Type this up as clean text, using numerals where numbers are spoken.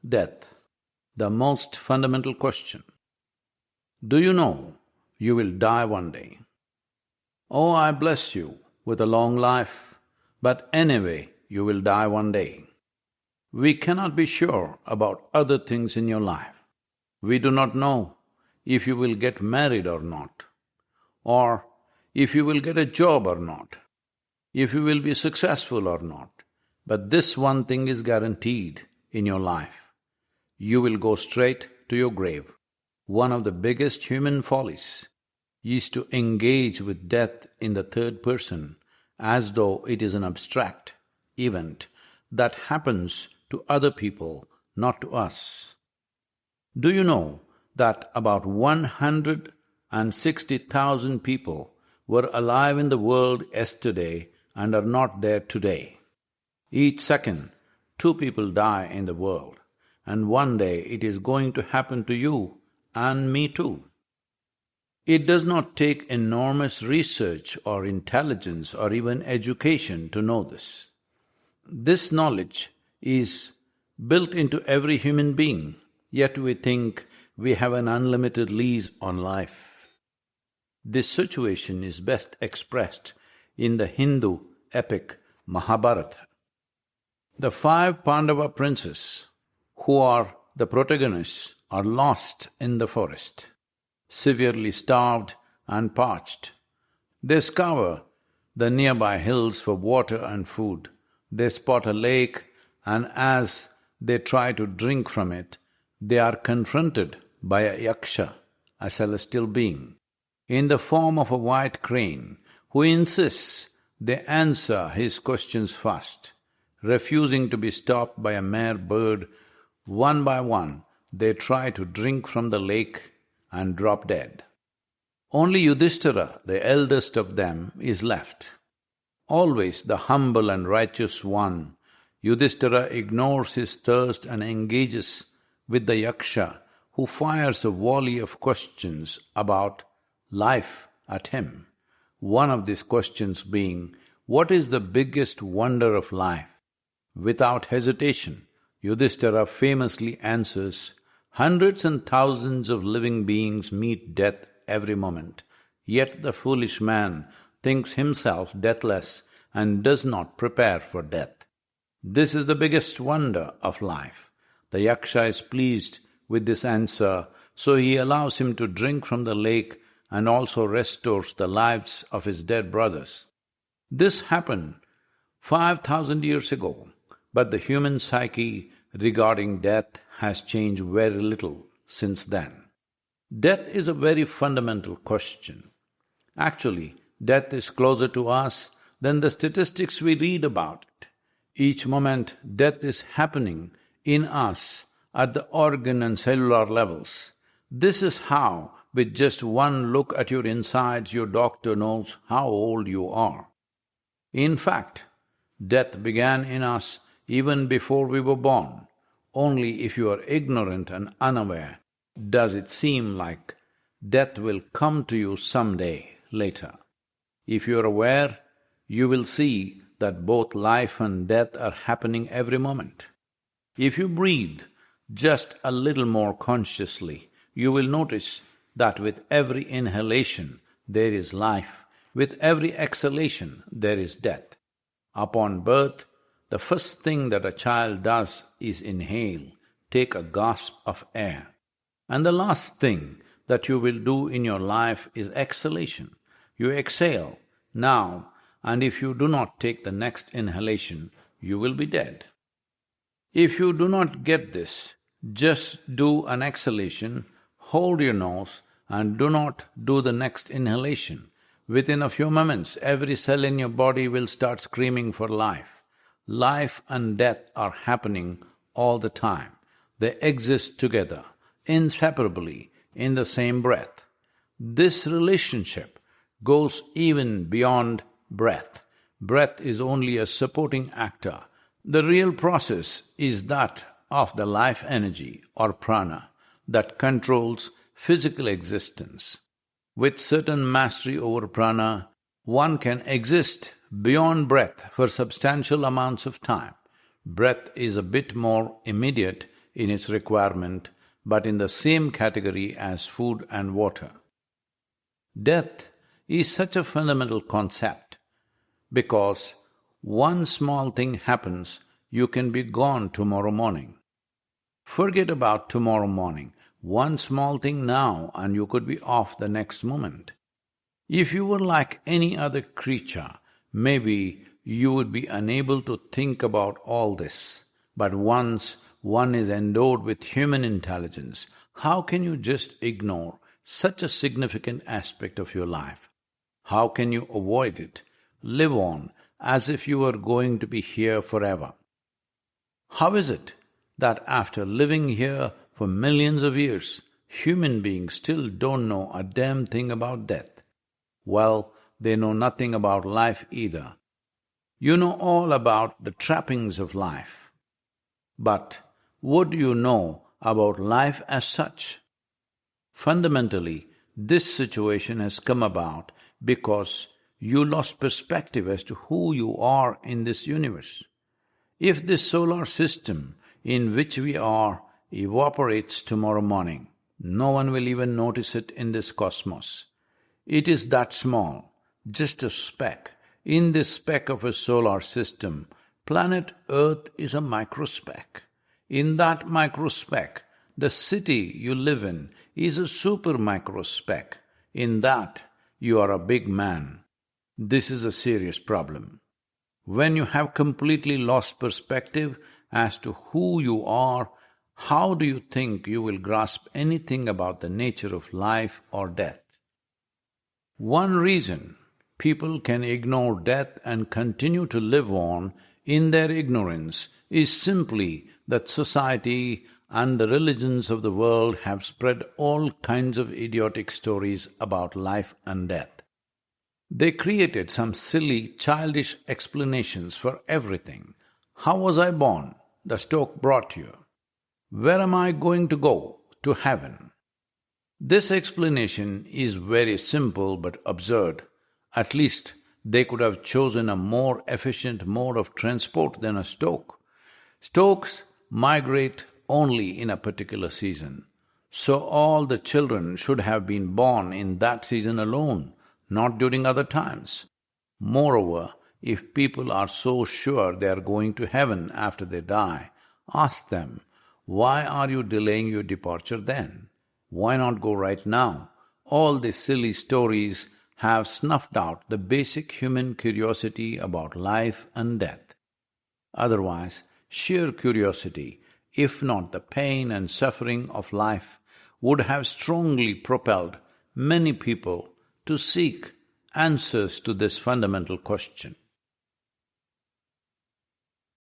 Death, the most fundamental question. Do you know you will die one day? Oh, I bless you with a long life, but anyway, you will die one day. We cannot be sure about other things in your life. We do not know if you will get married or not, or if you will get a job or not, if you will be successful or not. But this one thing is guaranteed in your life. You will go straight to your grave. One of the biggest human follies is to engage with death in the third person as though it is an abstract event that happens to other people, not to us. Do you know that about 160,000 people were alive in the world yesterday and are not there today? Each second, 2 people die in the world, and one day it is going to happen to you and me too. It does not take enormous research or intelligence or even education to know this. This knowledge is built into every human being, yet we think we have an unlimited lease on life. This situation is best expressed in the Hindu epic Mahabharata. The 5 Pandava princes, who are the protagonists, are lost in the forest, severely starved and parched. They scour the nearby hills for water and food. They spot a lake, and as they try to drink from it, they are confronted by a yaksha, a celestial being, in the form of a white crane, who insists they answer his questions first. Refusing to be stopped by a mere bird, one by one they try to drink from the lake and drop dead. Only Yudhishthira, the eldest of them, is left. Always the humble and righteous one, Yudhishthira ignores his thirst and engages with the yaksha, who fires a volley of questions about life at him. One of these questions being, what is the biggest wonder of life? Without hesitation, Yudhishthira famously answers, hundreds and thousands of living beings meet death every moment, yet the foolish man thinks himself deathless and does not prepare for death. This is the biggest wonder of life. The yaksha is pleased with this answer, so he allows him to drink from the lake and also restores the lives of his dead brothers. This happened 5,000 years ago, but the human psyche regarding death has changed very little since then. Death is a very fundamental question. Actually, death is closer to us than the statistics we read about it. Each moment, death is happening in us at the organ and cellular levels. This is how, with just one look at your insides, your doctor knows how old you are. In fact, death began in us even before we were born. Only if you are ignorant and unaware does it seem like death will come to you someday later. If you are aware, you will see that both life and death are happening every moment. If you breathe just a little more consciously, you will notice that with every inhalation there is life, with every exhalation there is death. Upon birth, the first thing that a child does is inhale, take a gasp of air. And the last thing that you will do in your life is exhalation. You exhale now, and if you do not take the next inhalation, you will be dead. If you do not get this, just do an exhalation, hold your nose, and do not do the next inhalation. Within a few moments, every cell in your body will start screaming for life. Life and death are happening all the time. They exist together, inseparably, in the same breath. This relationship goes even beyond breath. Breath is only a supporting actor. The real process is that of the life energy or prana that controls physical existence. With certain mastery over prana, one can exist beyond breath for substantial amounts of time. Breath is a bit more immediate in its requirement, but in the same category as food and water. Death is such a fundamental concept because one small thing happens, you can be gone tomorrow morning. Forget about tomorrow morning. One small thing now and you could be off the next moment. If you were like any other creature, maybe you would be unable to think about all this. But once one is endowed with human intelligence, how can you just ignore such a significant aspect of your life? How can you avoid it, live on as if you were going to be here forever? How is it that after living here for millions of years, human beings still don't know a damn thing about death? Well, they know nothing about life either. You know all about the trappings of life. But what do you know about life as such? Fundamentally, this situation has come about because you lost perspective as to who you are in this universe. If this solar system in which we are evaporates tomorrow morning, no one will even notice it in this cosmos. It is that small, just a speck. In this speck of a solar system, planet Earth is a microspeck. In that microspeck, the city you live in is a super microspeck. In that, you are a big man. This is a serious problem. When you have completely lost perspective as to who you are, how do you think you will grasp anything about the nature of life or death? One reason people can ignore death and continue to live on in their ignorance is simply that society and the religions of the world have spread all kinds of idiotic stories about life and death. They created some silly, childish explanations for everything. How was I born? The stoke brought you. Where am I going to go? To heaven. This explanation is very simple but absurd. At least they could have chosen a more efficient mode of transport than a stoke. Stokes migrate only in a particular season, so all the children should have been born in that season alone, not during other times. Moreover, if people are so sure they are going to heaven after they die, ask them, why are you delaying your departure then? Why not go right now? All these silly stories have snuffed out the basic human curiosity about life and death. Otherwise, sheer curiosity, if not the pain and suffering of life, would have strongly propelled many people to seek answers to this fundamental question.